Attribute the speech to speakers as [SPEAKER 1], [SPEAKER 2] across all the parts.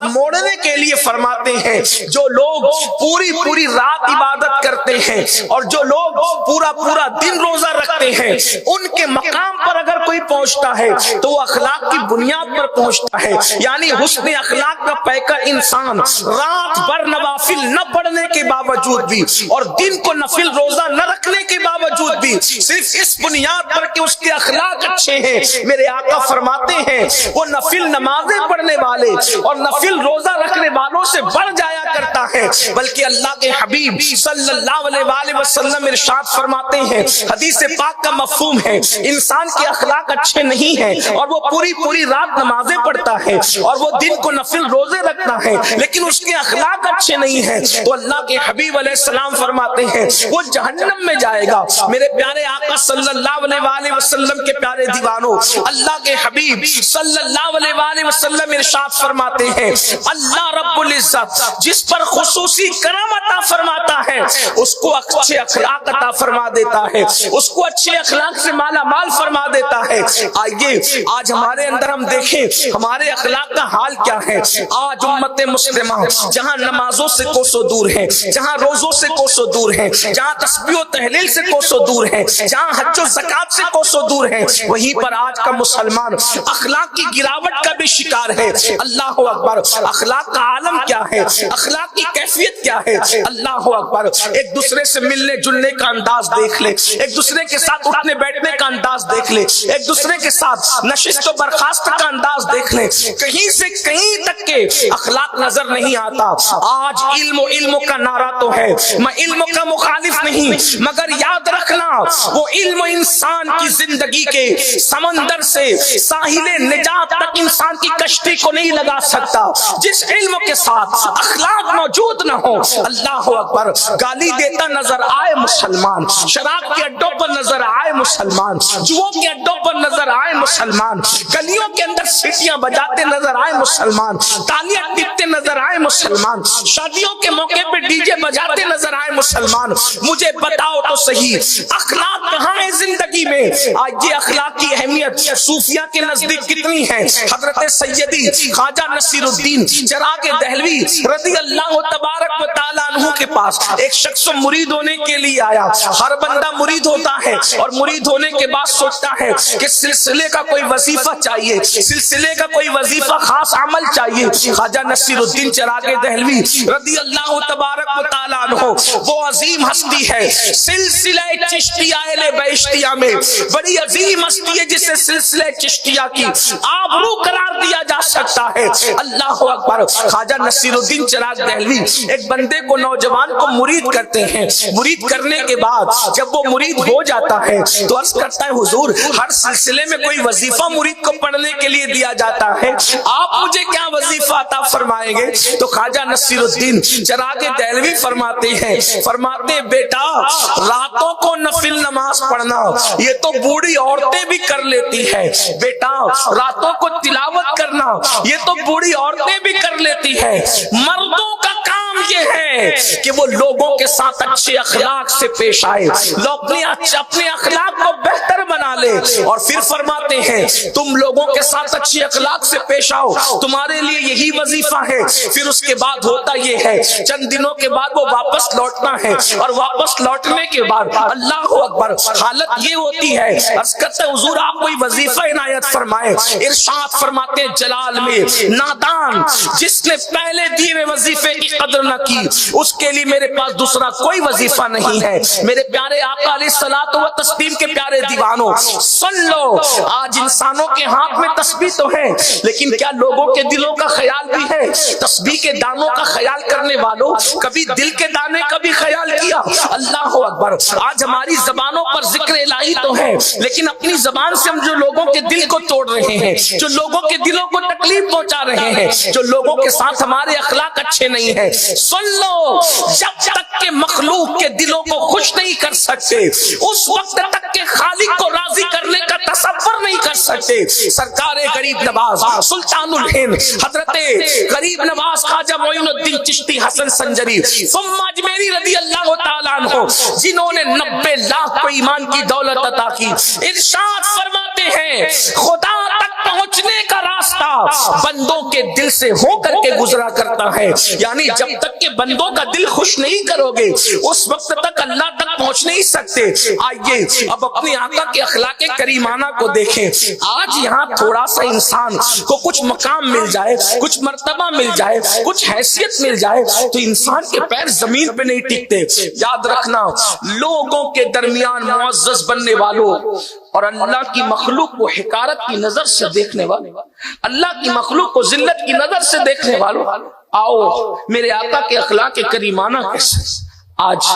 [SPEAKER 1] موڑنے کے لیے فرماتے ہیں جو لوگ پوری پوری رات عبادت کرتے ہیں اور جو لوگ پورا پورا دن روزہ رکھتے ہیں ان کے مقام پر اگر کوئی پہنچتا ہے تو وہ اخلاق کی بنیاد پر پہنچتا ہے. یعنی حسن اخلاق کا پیکر انسان رات بھر نوافل نہ پڑھنے کے باوجود بھی اور دن کو نفل روزہ نہ رکھنے کے باوجود بھی صرف اس بنیاد پر کہ اس کے اخلاق اچھے ہیں، میرے آقا فرماتے ہیں وہ نفل نمازیں پڑھنے والے اور نفل روزہ رکھنے والوں سے بڑھ جایا کرتا ہے. بلکہ اللہ کے حبیب صلی اللہ علیہ وآلہ وسلم ارشاد فرماتے ہیں، حدیث پاک کا مفہوم ہے انسان کے اخلاق اچھے نہیں ہیں اور وہ پوری پوری رات نمازیں پڑھتا ہے اور وہ دن کو نفل روزے رکھتا ہے لیکن اس کے اخلاق اچھے نہیں ہیں تو اللہ کے حبیب علیہ السلام فرماتے ہیں وہ جہنم میں جائے گا. میرے پیارے آقا صلی اللہ علیہ وآلہ وسلم کے پیارے دیوانوں، اللہ کے حبیب صلی اللہ علیہ وآلہ وسلم ارشاد فرماتے ہیں اللہ رب العزت جس پر خصوصی کرم عطا فرماتا ہے اس کو اچھے اخلاق عطا فرما دیتا ہے، اس کو اچھے اخلاق سے مالا مال فرما دیتا ہے. آئیے آج ہمارے اندر ہم دیکھیں ہمارے اخلاق کا حال کیا ہے. آج امت مسلمہ جہاں نمازوں سے کوسوں دور ہے، جہاں روزوں سے کوسوں دور ہے، جہاں تسبیح و تحلیل سے کوسوں دور ہے، جہاں حج و زکات سے کوسوں دور ہے، وہیں پر آج کا مسلمان اخلاق کی گراوٹ کا بھی شکار ہے. اللہ اکبر. اخلاق کا عالم کیا ہے، اخلاق کی کیفیت کیا ہے. اللہ اکبر. ایک دوسرے سے ملنے جلنے کا انداز دیکھ لے، ایک دوسرے کے ساتھ اٹھنے بیٹھنے کا انداز دیکھ لے، ایک دوسرے کے ساتھ نشست و برخاست کا انداز دیکھ لے، کہیں سے کہیں تک کے اخلاق نظر نہیں آتا. آج علم کا نعرہ تو ہے، میں علم کا مخالف نہیں، مگر یاد رکھنا وہ علم انسان کی زندگی کے سمندر سے ساحل نجات تک انسان کی کشتی کو نہیں لگا سکتا جس علم کے ساتھ اخلاق موجود نہ ہو. اللہ اکبر. گالی دیتا نظر آئے مسلمان، شراب کے اڈوں پر نظر آئے مسلمان، جوؤں کے اڈوں پر نظر آئے مسلمان، گلیوں کے اندر سیٹیاں بجاتے نظر آئے مسلمان، تالیاں ٹپتے نظر آئے مسلمان، شادیوں کے موقع پہ ڈی جے بجاتے نظر آئے مسلمان. مجھے بتاؤ تو صحیح اخلاق کہاں ہے زندگی میں؟ آج یہ اخلاق کی اہمیت صوفیہ کے نزدیک کتنی ہے؟ حضرت سیدی خواجہ نصیر الدین چراغ دہلوی رضی اللہ تبارک و تعالیٰ عنہ کے پاس ایک شخص مرید ہونے کے لیے آیا. ہر بندہ مرید ہوتا ہے اور مرید ہونے کے بعد سوچتا ہے کہ سلسلے کا کوئی وظیفہ چاہیے، سلسلے کا کوئی وظیفہ خاص عمل چاہیے. خواجہ نصیر الدین چراغ دہلوی رضی اللہ تبارک و تعالیٰ عنہ وہ عظیم ہستی ہے، سلسلہ چشتیہ اہل بہشتیہ میں بڑی عظیم ہستی ہے جسے سلسلہ چشتیہ کی آبرو قرار دیا جا سکتا ہے. اللہ اکبر. خواجہ نصیر الدین چراغ دہلوی ایک بندے کو نوجوان کو مرید کرتے ہیں. مرید کرنے کے بعد جب وہ مرید ہو جاتا ہے تو عرض کرتا ہے حضور ہر سلسلے میں کوئی وظیفہ مرید کو پڑھنے کے لیے دیا جاتا ہے، آپ مجھے کیا وظیفہ عطا فرمائیں گے؟ تو خواجہ نصیر الدین چراغ دہلوی فرماتے ہیں بیٹا راتوں کو نفل نماز پڑھنا یہ تو بوڑھی عورتیں بھی کر لیتی ہے، بیٹا راتوں کو تلاوت کرنا یہ تو بوڑھی عورتیں بھی کر لیتی ہے، مردوں کا کام یہ ہے کہ وہ لوگوں کے ساتھ اچھے اخلاق سے پیش آئے، اپنے اخلاق کو بہتر بنا لے. اور پھر فرماتے ہیں تم لوگوں کے ساتھ اچھے اخلاق سے پیش آؤ، تمہارے لیے یہی وظیفہ ہے. پھر اس کے بعد ہوتا یہ ہے چند دنوں کے بعد وہ واپس لوٹنا ہے اور واپس لوٹنے کے بعد اللہ اکبر حالت یہ ہوتی ہے عرض کرتے حضور آپ کوئی وظیفہ عنایت فرمائے. ارشاد فرماتے جلال میں نادان جس نے پہلے دیے ہوئے وظیفے کی قدر نہ کی اس کے لیے میرے پاس دوسرا کوئی وظیفہ نہیں ہے. میرے پیارے آقا علیہ الصلوۃ والتسلیم کے پیارے دیوانوں سن لو، آج انسانوں کے ہاتھ میں تسبیح تو ہے لیکن کیا لوگوں کے دلوں کا خیال بھی ہے؟ تسبیح کے دانوں کا خیال کرنے والوں کبھی دل کے دانے کا بھی خیال کیا؟ اللہ اکبر. آج ہماری زبانوں پر ذکر الہی تو ہے لیکن اپنی زبان سے ہم جو لوگوں کے دل کو توڑ رہے ہیں، جو لوگوں کے دلوں کو تکلیف پہنچا رہے ہیں، جو لوگوں کے ساتھ ہمارے اخلاق اچھے نہیں ہیں، سن لو جب تک کہ مخلوق کے دلوں کو خوش نہیں کر سکتے اس وقت تک کہ خالق کو راضی کرنے کا تصور نہیں کر سکتے. سرکار غریب نواز سلطان الہند حضرت غریب نواز خواجہ معین الدین چشتی حسن سنجری ثم اجمیری رضی اللہ تعالیٰ عنہ جنہوں نے 90 لاکھ کو ایمان کی دولت عطا کی، ارشاد فرماتے ہیں خدا تک تک پہنچنے کا راستہ بندوں کے دل سے ہو کر کے گزرا کرتا ہے. یعنی جب تک کہ بندوں کا دل خوش نہیں کرو گے اس وقت تک اللہ تک پہنچ نہیں سکتے. آئیے اب اپنے آقا کے اخلاق کریمانہ کو دیکھیں. آج یہاں تھوڑا سا انسان کو کچھ مقام مل جائے, کچھ مرتبہ مل جائے, کچھ حیثیت مل جائے تو انسان کے پیر زمین پہ نہیں ٹکتے. یاد رکھنا, لوگوں کے درمیان معزز بننے والوں اور اللہ کی مخلوق کو حقارت کی نظر سے دیکھنے والوں, اللہ کی مخلوق کو ذلت کی نظر سے دیکھنے والوں, آؤ میرے آقا کے اخلاق کریمانہ کیسے. آج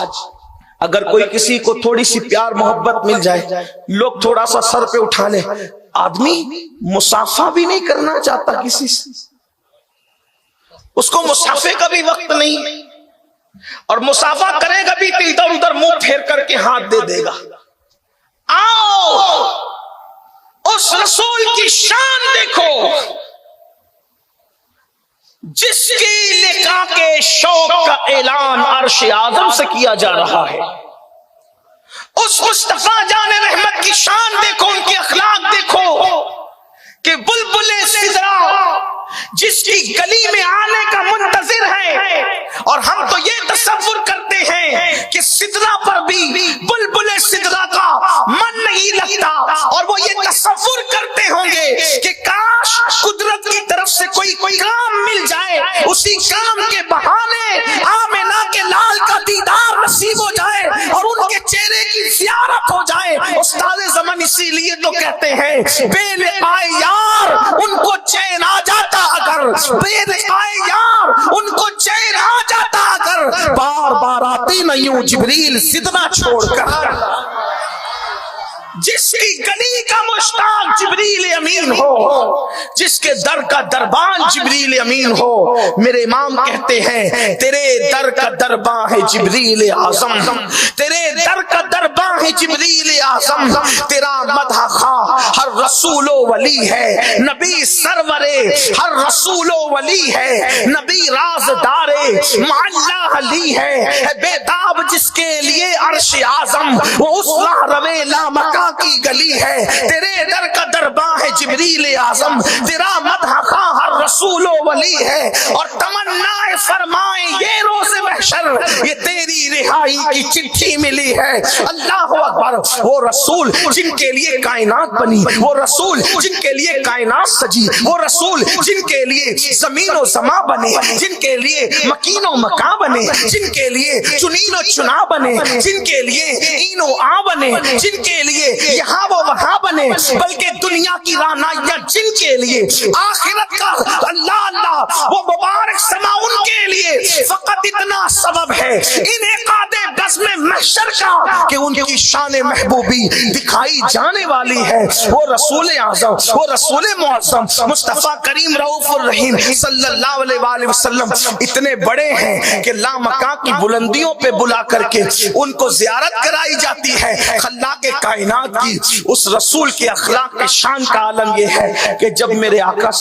[SPEAKER 1] اگر کوئی کسی کو تھوڑی سی پیار محبت مل جائے, لوگ تھوڑا سا سر پہ اٹھا لیں, آدمی مصافحہ بھی نہیں کرنا چاہتا کسی سے, اس کو مصافحے کا بھی وقت نہیں, اور مصافحہ کرے گا بھی تو ادھر ادھر منہ پھیر کر کے ہاتھ دے دے گا. آؤ اس رسول کی شان دیکھو جس کی لقاء کے شوق کا اعلان عرش اعظم سے کیا جا رہا ہے. اس مصطفیٰ جان رحمت کی شان دیکھو, ان کے اخلاق دیکھو کہ بلبل سدرا جس کی گلی میں آنے کا منتظر ہے, اور ہم تو یہ تصور کرتے ہیں کہ سدرا پر بھی بلبل سدرا کا من نہیں لگتا, اور وہ یہ تصور کرتے ہوں گے کہ کاش قدرت کی طرف سے کوئی کام مل جائے, اسی کام کے بہانے آمنہ کے لال کا دیدار نصیب ہو جائے اور ان کے چہرے کی زیارت ہو جائے. استاد زمان اسی لیے تو کہتے ہیں بے لقائے یار ان کو چین آ جاتا, اگر بے لقائے یار ان کو چین آ جاتا اگر بار بار آتی نہ یوں جبریل سدنا چھوڑ کر. جس کی گلی کا مشتاق جبریل امین ہو, جس کے در کا دربان جبریل امین ہو, میرے امام کہتے ہیں تیرے در کا دربان ہے جبریل اعظم, تیرے در کا دربان ہے جبریل اعظم, تیرا مدح خواہ ہر رسول و ولی ہے, نبی سرورے ہر رسول و ولی ہے, نبی رازدار معلّہ علی ہے, بیتاب جس کے لیے عرش اعظم وہ اس راہ روے لامکہ کی گلی ہے. تیرے در کا درباں ہے جبریل اعظم, تیرا مدح خواہ ہر رسول و ولی ہے, اور تمنا فرمائے یہ روز محشر یہ تیری رہائی کی چٹھی ملی ہے. اللہ اکبر. وہ رسول جن کے لیے کائنات بنی, وہ رسول جن کے لیے کائنات سجی, وہ رسول جن کے لیے زمین و سما بنے, جن کے لیے مکین و مکاں بنے, جن کے لیے چنین و چنا بنے, جن کے لیے این و آ بنے, جن کے لیے یہاں وہ وہاں بنے, بلکہ دنیا کی رانائیاں جن کے لیے, آخرت کا اللہ اللہ وہ مبارک سما ان کے لیے فقط اتنا سبب ہے انعقاد بزم محشر کا کہ ان کی شان محبوبی دکھائی جانے والی ہے. وہ رسول اعظم, وہ رسول معظم مصطفیٰ کریم رؤوف الرحیم صلی اللہ علیہ وآلہ وسلم اتنے بڑے ہیں کہ لامکاں کی بلندیوں پہ بلا کر کے ان کو زیارت کرائی جاتی ہے. خلاق کائنات کی اس رسول کے اخلاق کے شان کا عالم یہ ہے کہ جب میرے آقا